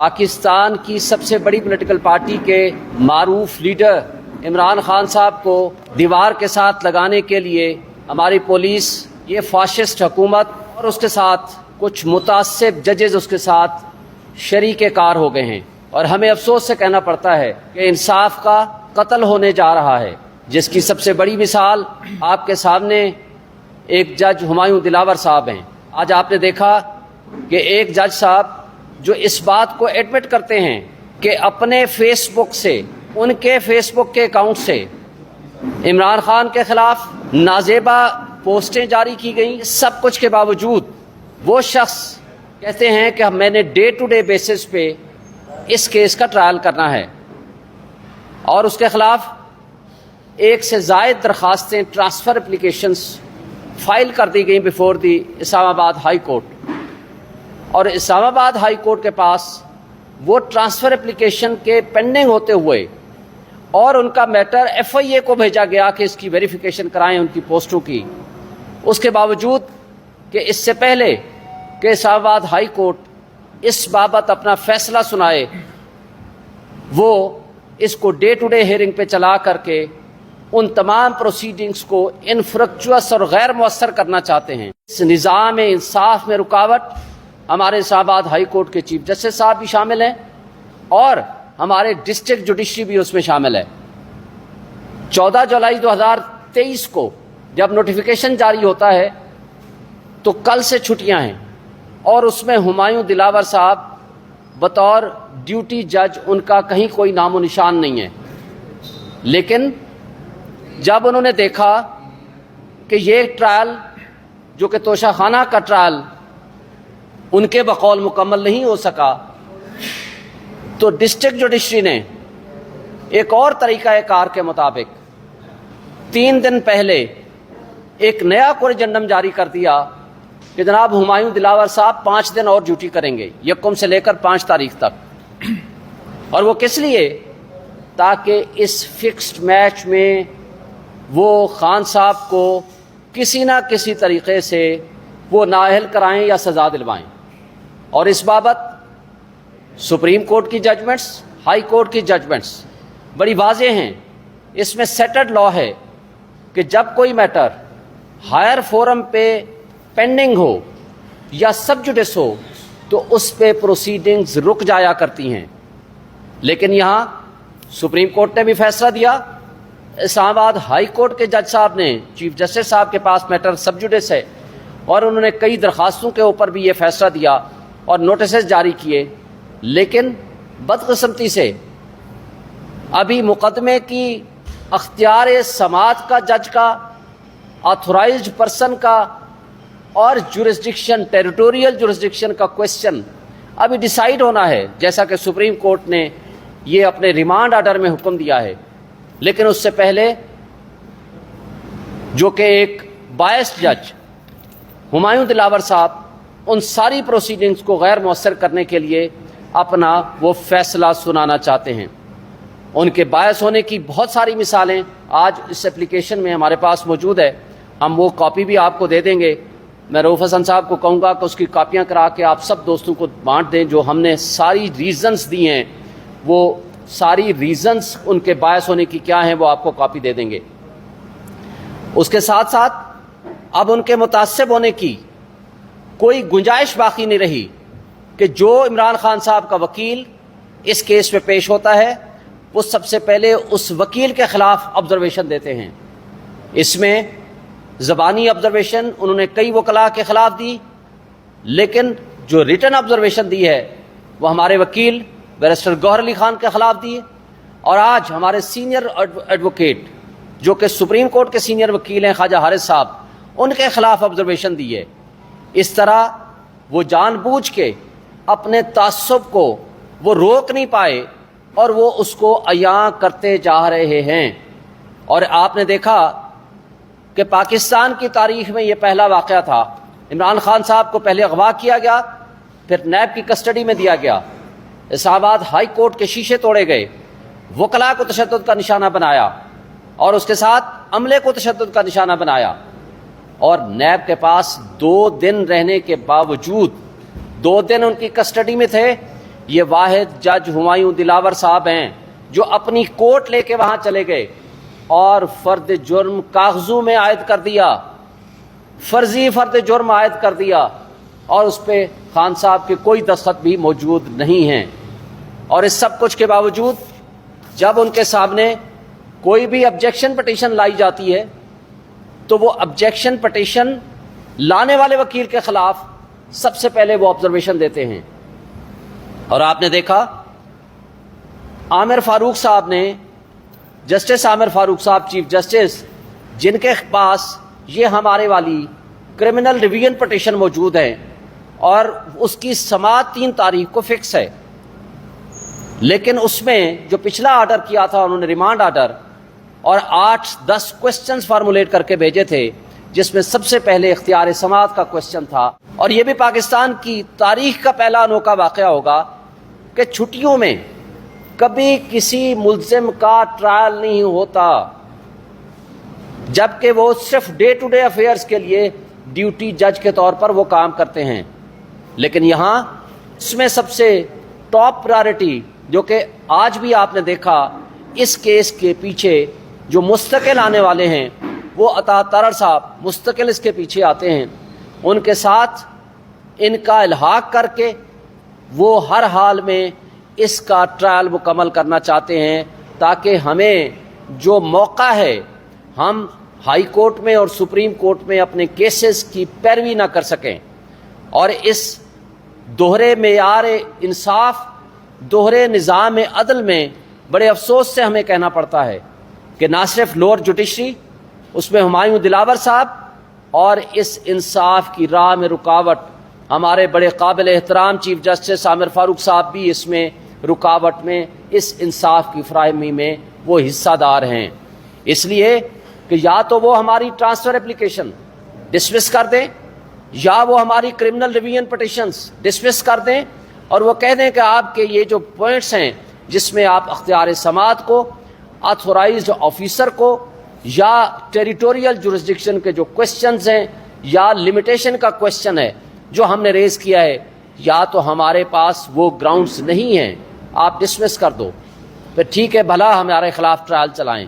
पाकिस्तान की सबसे बड़ी पॉलिटिकल पार्टी के मारूफ लीडर इमरान खान साहब को दीवार के साथ लगाने के लिए हमारी पुलिस, ये फाशिस्ट हुकूमत और उसके साथ कुछ मुतासिब जजेस उसके साथ शरीके कार हो गए हैं। और हमें अफसोस से कहना पड़ता है कि इंसाफ का कत्ल होने जा रहा है, जिसकी सबसे बड़ी मिसाल आपके सामने एक जज हुमायूं दिलावर साहब हैं। आज आपने देखा कि एक जज साहब जो इस बात को एडमिट करते हैं कि अपने फेसबुक से, उनके फेसबुक के अकाउंट से इमरान खान के खिलाफ नाजेबा पोस्टें जारी की गई, सब कुछ के बावजूद वो शख्स कहते हैं कि मैंने डे टू डे बेसिस पे इस केस का ट्रायल करना है और उसके खिलाफ एक से ज़ायद दरखास्तें, ट्रांसफ़र एप्लीकेशंस फाइल कर दी गई before the Islamabad high court. और इस्लामाबाद हाई कोर्ट के पास वो ट्रांसफ़र एप्लीकेशन के पेंडिंग होते हुए और उनका मैटर FIA को भेजा गया कि इसकी वेरिफिकेशन कराएं उनकी पोस्टों की, उसके बावजूद कि इससे पहले कि इस्लामाबाद हाई कोर्ट इस बाबत अपना फैसला सुनाए, वो इसको डे टू डे हियरिंग पे चला करके उन तमाम प्रोसीडिंग्स को इनफ्रुक्चुअस और गैर मुअस्सर करना चाहते हैं। इस निज़ाम इंसाफ में रुकावट हमारे इस्लामाबाद हाई कोर्ट के चीफ जस्टिस साहब भी शामिल हैं और हमारे डिस्ट्रिक्ट जुडिशरी भी उसमें शामिल है। 14 जुलाई 2023 को जब नोटिफिकेशन जारी होता है तो कल से छुट्टियां हैं और उसमें हुमायूं दिलावर साहब बतौर ड्यूटी जज, उनका कहीं कोई नामो निशान नहीं है। लेकिन जब उन्होंने देखा कि ये ट्रायल जो कि तोशाखाना का ट्रायल उनके बकौल मुकम्मल नहीं हो सका, तो डिस्ट्रिक्ट जुडिशरी ने एक और तरीका कार के मुताबिक 3 दिन पहले एक नया कोरिजेंडम जारी कर दिया कि जनाब हुमायूं दिलावर साहब 5 दिन और ड्यूटी करेंगे, 1 से लेकर 5 तारीख तक। और वो किस लिए? ताकि इस फिक्स्ड मैच में वो खान साहब को किसी ना किसी तरीके से वो नाअहल कराएं या सज़ा दिलवाएं। और इस बाबत सुप्रीम कोर्ट की जजमेंट्स, हाई कोर्ट की जजमेंट्स बड़ी वाज़ेह हैं। इसमें सेटल्ड लॉ है कि जब कोई मैटर हायर फोरम पे पेंडिंग हो या सब जुडिस हो तो उस पे प्रोसीडिंग्स रुक जाया करती हैं। लेकिन यहाँ सुप्रीम कोर्ट ने भी फैसला दिया, इस्लामाबाद हाई कोर्ट के जज साहब ने, चीफ जस्टिस साहब के पास मैटर सब जुडिस है और उन्होंने कई दरखास्तों के ऊपर भी ये फैसला दिया और नोटिस जारी किए। लेकिन बदकिस्मती से अभी मुकदमे की अख्तियार समात का, जज का, ऑथोराइज्ड पर्सन का और जुरिस्डिक्शन, टेरिटोरियल जुरिस्डिक्शन का क्वेश्चन अभी डिसाइड होना है, जैसा कि सुप्रीम कोर्ट ने ये अपने रिमांड ऑर्डर में हुक्म दिया है। लेकिन उससे पहले जो कि एक बायस्ड जज हुमायूं दिलावर साहब उन सारी प्रोसीडिंग्स को गैर मुअस्सर करने के लिए अपना वो फैसला सुनाना चाहते हैं। उनके बायस होने की बहुत सारी मिसालें आज इस एप्लीकेशन में हमारे पास मौजूद है, हम वो कॉपी भी आपको दे देंगे। मैं रऊफ हसन साहब को कहूँगा कि उसकी कापियाँ करा के आप सब दोस्तों को बांट दें। जो हमने सारी रीज़न्स दी हैं, वो सारी रीज़न्स उनके बायस होने की क्या हैं, वो आपको कॉपी दे देंगे। उसके साथ साथ अब उनके मुतासिब होने की कोई गुंजाइश बाकी नहीं रही कि जो इमरान खान साहब का वकील इस केस में पेश होता है वो सबसे पहले उस वकील के खिलाफ ऑब्जर्वेशन देते हैं। इसमें ज़बानी ऑब्जर्वेशन उन्होंने कई वकला के खिलाफ दी, लेकिन जो रिटन ऑब्जर्वेशन दी है वो हमारे वकील बैरिस्टर गौहर अली खान के खिलाफ दी। और आज हमारे सीनियर एडवोकेट जो कि सुप्रीम कोर्ट के सीनियर वकील हैं ख्वाजा हारिस साहब, उनके खिलाफ ऑब्जर्वेशन दी है। इस तरह वो जानबूझ के अपने तासुब को वो रोक नहीं पाए और वो उसको अयां करते जा रहे हैं। और आपने देखा कि पाकिस्तान की तारीख में ये पहला वाक़या था। इमरान खान साहब को पहले अगवा किया गया, फिर नैब की कस्टडी में दिया गया, इस्लामाबाद हाई कोर्ट के शीशे तोड़े गए, वकला को तशद्दुद का निशाना बनाया और उसके साथ अमले को तशद्दुद का निशाना बनाया। और नैब के पास 2 दिन रहने के बावजूद, 2 दिन उनकी कस्टडी में थे, یہ واحد جج ہمایوں دلاور صاحب ہیں جو اپنی کوٹ لے کے وہاں چلے گئے اور فرد جرم کاغذوں میں عائد کر دیا، فرضی فرد جرم عائد کر دیا، اور اس پہ خان صاحب کے کوئی دستخط بھی موجود نہیں ہیں۔ اور اس سب کچھ کے باوجود جب ان کے سامنے کوئی بھی آبجیکشن پٹیشن لائی جاتی ہے تو وہ آبجیکشن پٹیشن لانے والے وکیل کے خلاف سب سے پہلے وہ آبزرویشن دیتے ہیں۔ اور آپ نے دیکھا عامر فاروق صاحب نے، جسٹس عامر فاروق صاحب چیف جسٹس، جن کے پاس یہ ہمارے والی کرمنل ریویژن پٹیشن موجود ہے اور اس کی سماعت 3 تاریخ کو فکس ہے، لیکن اس میں جو پچھلا آرڈر کیا تھا انہوں نے ریمانڈ آرڈر، اور 8-10 کوسچنز فارمولیٹ کر کے بھیجے تھے، جس میں سب سے پہلے اختیار سماعت کا کوسچن تھا۔ اور یہ بھی پاکستان کی تاریخ کا پہلا انوکھا واقعہ ہوگا کہ چھٹیوں میں کبھی کسی ملزم کا ٹرائل نہیں ہوتا، جبکہ وہ صرف ڈے ٹو ڈے افیئرز کے لیے ڈیوٹی جج کے طور پر وہ کام کرتے ہیں۔ لیکن یہاں اس میں سب سے ٹاپ پرائرٹی، جو کہ آج بھی آپ نے دیکھا اس کیس کے پیچھے جو مستقل آنے والے ہیں، وہ عطا ترر صاحب مستقل اس کے پیچھے آتے ہیں، ان کے ساتھ ان کا الحاق کر کے وہ ہر حال میں اس کا ٹرائل مکمل کرنا چاہتے ہیں، تاکہ ہمیں جو موقع ہے ہم ہائی کورٹ میں اور سپریم کورٹ میں اپنے کیسز کی پیروی نہ کر سکیں۔ اور اس دوہرے معیار انصاف، دوہرے نظام عدل میں بڑے افسوس سے ہمیں کہنا پڑتا ہے کہ نہ صرف لوور جوڈیشری، اس میں ہمایوں دلاور صاحب، اور اس انصاف کی راہ میں رکاوٹ ہمارے بڑے قابل احترام چیف جسٹس عامر فاروق صاحب بھی اس میں رکاوٹ میں، اس انصاف کی فراہمی میں وہ حصہ دار ہیں۔ اس لیے کہ یا تو وہ ہماری ٹرانسفر اپلیکیشن ڈسمس کر دیں، یا وہ ہماری کرمنل ریویژن پٹیشنز ڈسمس کر دیں، اور وہ کہہ دیں کہ آپ کے یہ جو پوائنٹس ہیں جس میں آپ اختیار سماعت کو، آتھورائزڈ آفیسر کو، یا ٹیریٹوریل جورسڈکشن کے جو کوسچنز ہیں، یا لمیٹیشن کا کوسچن ہے جو ہم نے ریز کیا ہے، یا تو ہمارے پاس وہ گراؤنڈز نہیں ہیں، آپ ڈسمس کر دو، پھر ٹھیک ہے بھلا ہمارے خلاف ٹرائل چلائیں۔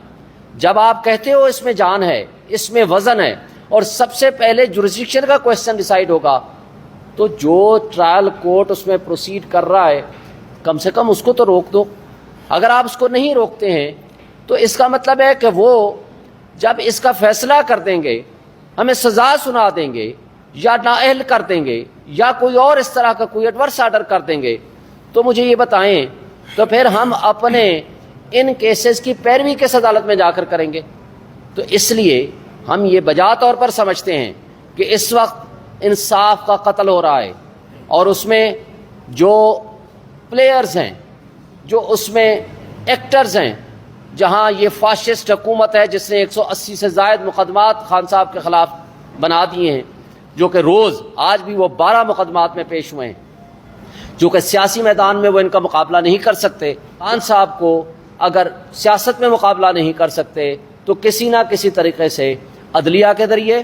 جب آپ کہتے ہو اس میں جان ہے، اس میں وزن ہے، اور سب سے پہلے جورسڈکشن کا کوسچن ڈیسائیڈ ہوگا، تو جو ٹرائل کورٹ اس میں پروسیڈ کر رہا ہے کم سے کم اس کو تو روک دو۔ اگر آپ اس کو نہیں روکتے ہیں تو اس کا مطلب ہے کہ وہ جب اس کا فیصلہ کر دیں گے، ہمیں سزا سنا دیں گے، یا نااہل کر دیں گے، یا کوئی اور اس طرح کا کوئی ایڈورس آرڈر کر دیں گے، تو مجھے یہ بتائیں تو پھر ہم اپنے ان کیسز کی پیروی کس عدالت میں جا کر کریں گے؟ تو اس لیے ہم یہ بجا طور پر سمجھتے ہیں کہ اس وقت انصاف کا قتل ہو رہا ہے، اور اس میں جو پلیئرز ہیں، جو اس میں ایکٹرز ہیں، جہاں یہ فاشسٹ حکومت ہے جس نے 180 سے زائد مقدمات خان صاحب کے خلاف بنا دیے ہیں، جو کہ روز آج بھی وہ 12 مقدمات میں پیش ہوئے ہیں، جو کہ سیاسی میدان میں وہ ان کا مقابلہ نہیں کر سکتے۔ خان صاحب کو اگر سیاست میں مقابلہ نہیں کر سکتے تو کسی نہ کسی طریقے سے عدلیہ کے ذریعے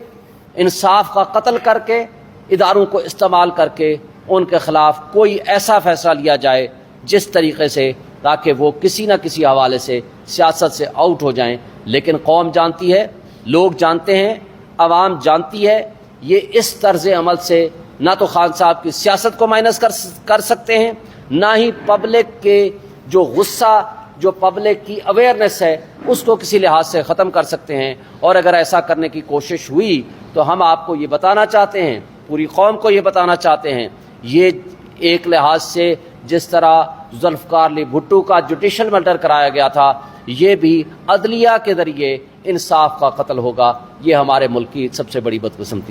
انصاف کا قتل کر کے، اداروں کو استعمال کر کے ان کے خلاف کوئی ایسا فیصلہ لیا جائے جس طریقے سے تاکہ وہ کسی نہ کسی حوالے سے سیاست سے آؤٹ ہو جائیں۔ لیکن قوم جانتی ہے، لوگ جانتے ہیں، عوام جانتی ہے، یہ اس طرز عمل سے نہ تو خان صاحب کی سیاست کو مائنس کر سکتے ہیں، نہ ہی پبلک کے جو غصہ، جو پبلک کی اویئرنیس ہے اس کو کسی لحاظ سے ختم کر سکتے ہیں۔ اور اگر ایسا کرنے کی کوشش ہوئی تو ہم آپ کو یہ بتانا چاہتے ہیں، پوری قوم کو یہ بتانا چاہتے ہیں، یہ ایک لحاظ سے جس طرح ذوالفقار علی بھٹو کا جوڈیشل مرڈر کرایا گیا تھا، یہ بھی عدلیہ کے ذریعے انصاف کا قتل ہوگا۔ یہ ہمارے ملک کی سب سے بڑی بدقسمتی